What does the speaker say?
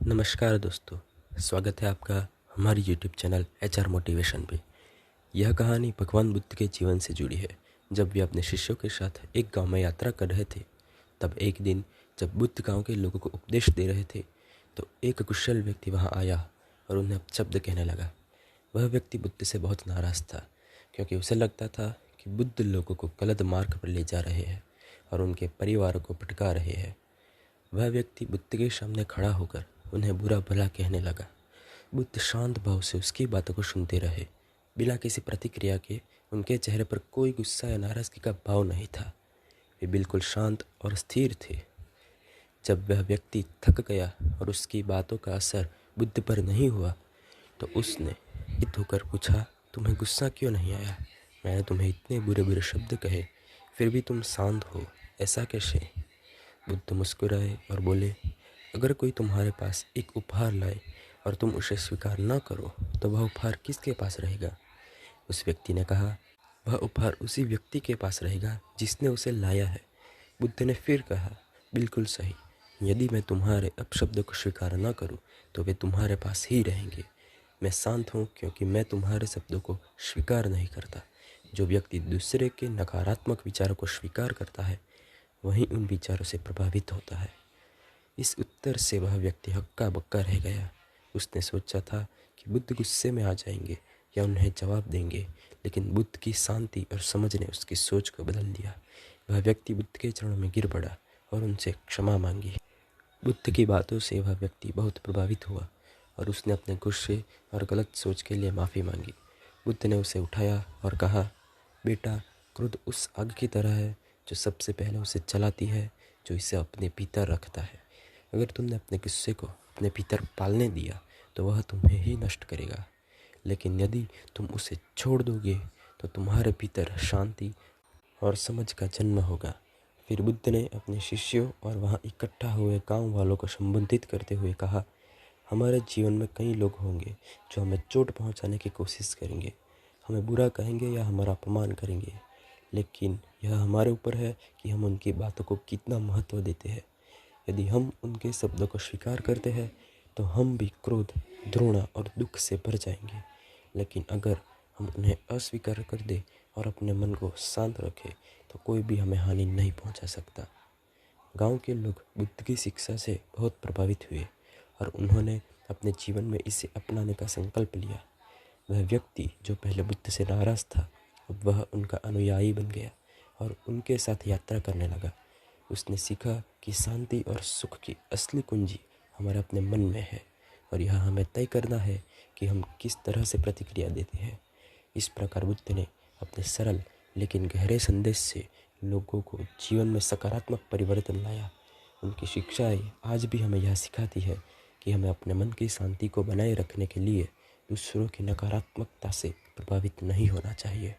नमस्कार दोस्तों, स्वागत है आपका हमारी यूट्यूब चैनल HR मोटिवेशन पे। यह कहानी भगवान बुद्ध के जीवन से जुड़ी है। जब वे अपने शिष्यों के साथ एक गांव में यात्रा कर रहे थे, तब एक दिन जब बुद्ध गांव के लोगों को उपदेश दे रहे थे, तो एक कुशल व्यक्ति वहां आया और उन्हें अपशब्द कहने लगा। वह व्यक्ति बुद्ध से बहुत नाराज़ था, क्योंकि उसे लगता था कि बुद्ध लोगों को गलत मार्ग पर ले जा रहे हैं और उनके परिवार को भटका रहे हैं। वह व्यक्ति बुद्ध के सामने खड़ा होकर उन्हें बुरा भला कहने लगा। बुद्ध शांत भाव से उसकी बातों को सुनते रहे। बिना किसी प्रतिक्रिया के उनके चेहरे पर कोई गुस्सा या नाराज़गी का भाव नहीं था। वे बिल्कुल शांत और स्थिर थे। जब वह व्यक्ति थक गया और उसकी बातों का असर बुद्ध पर नहीं हुआ, तो उसने हित होकर पूछा, तुम्हें गुस्सा क्यों नहीं आया? मैंने तुम्हें इतने बुरे बुरे शब्द कहे, फिर भी तुम शांत हो, ऐसा कैसे? बुद्ध मुस्कुराए और बोले, अगर कोई तुम्हारे पास एक उपहार लाए और तुम उसे स्वीकार न करो, तो वह उपहार किसके पास रहेगा? उस व्यक्ति ने कहा, वह उपहार उसी व्यक्ति के पास रहेगा जिसने उसे लाया है। बुद्ध ने फिर कहा, बिल्कुल सही। यदि मैं तुम्हारे अपशब्दों को स्वीकार न करूं, तो वे तुम्हारे पास ही रहेंगे। मैं शांत हूं क्योंकि मैं तुम्हारे शब्दों को स्वीकार नहीं करता। जो व्यक्ति दूसरे के नकारात्मक विचारों को स्वीकार करता है, वही उन विचारों से प्रभावित होता है। इस उत्तर से वह व्यक्ति हक्का बक्का रह गया। उसने सोचा था कि बुद्ध गुस्से में आ जाएंगे या उन्हें जवाब देंगे, लेकिन बुद्ध की शांति और समझ ने उसकी सोच को बदल दिया। वह व्यक्ति बुद्ध के चरणों में गिर पड़ा और उनसे क्षमा मांगी। बुद्ध की बातों से वह व्यक्ति बहुत प्रभावित हुआ और उसने अपने गुस्से और गलत सोच के लिए माफ़ी मांगी। बुद्ध ने उसे उठाया और कहा, बेटा, क्रोध उस आग की तरह है जो सबसे पहले उसे जलाती है, जो इसे अपने भीतर रखता है। अगर तुमने अपने गुस्से को अपने भीतर पालने दिया, तो वह तुम्हें ही नष्ट करेगा, लेकिन यदि तुम उसे छोड़ दोगे, तो तुम्हारे भीतर शांति और समझ का जन्म होगा। फिर बुद्ध ने अपने शिष्यों और वहाँ इकट्ठा हुए गांव वालों को संबोधित करते हुए कहा, हमारे जीवन में कई लोग होंगे जो हमें चोट पहुँचाने की कोशिश करेंगे, हमें बुरा कहेंगे या हमारा अपमान करेंगे, लेकिन यह हमारे ऊपर है कि हम उनकी बातों को कितना महत्व देते हैं। यदि हम उनके शब्दों को स्वीकार करते हैं, तो हम भी क्रोध, घृणा और दुख से भर जाएंगे, लेकिन अगर हम उन्हें अस्वीकार कर दें और अपने मन को शांत रखें, तो कोई भी हमें हानि नहीं पहुंचा सकता। गांव के लोग बुद्ध की शिक्षा से बहुत प्रभावित हुए और उन्होंने अपने जीवन में इसे अपनाने का संकल्प लिया। वह व्यक्ति जो पहले बुद्ध से नाराज़ था, अब वह उनका अनुयायी बन गया और उनके साथ यात्रा करने लगा। उसने सीखा कि शांति और सुख की असली कुंजी हमारे अपने मन में है और यह हमें तय करना है कि हम किस तरह से प्रतिक्रिया देते हैं। इस प्रकार बुद्ध ने अपने सरल लेकिन गहरे संदेश से लोगों को जीवन में सकारात्मक परिवर्तन लाया। उनकी शिक्षाएं आज भी हमें यह सिखाती है कि हमें अपने मन की शांति को बनाए रखने के लिए दूसरों की नकारात्मकता से प्रभावित नहीं होना चाहिए।